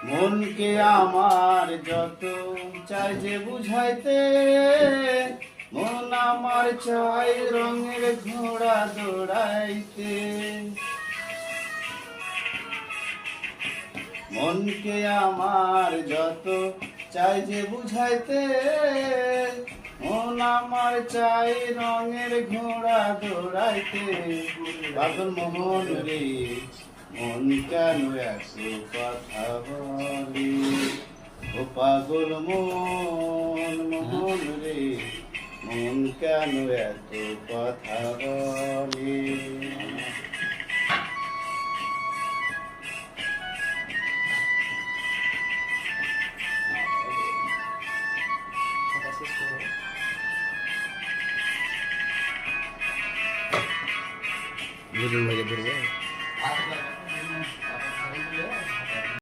মনকে আমার যত চাই যে বুঝাইতে, মন আমার চাই রঙের ঘোড়া দৌড়াইতে। মনকে আমার যত চাই যে বুঝাইতে, মন আমার চাই রঙের ঘোড়া দৌড়াইতে। পাগল মোহন রে মন কেন এত কথা বলে, ও পাগল মন মোহন রে মন কেন এত কথা বলে। দুজন ভাইকে ধরবো।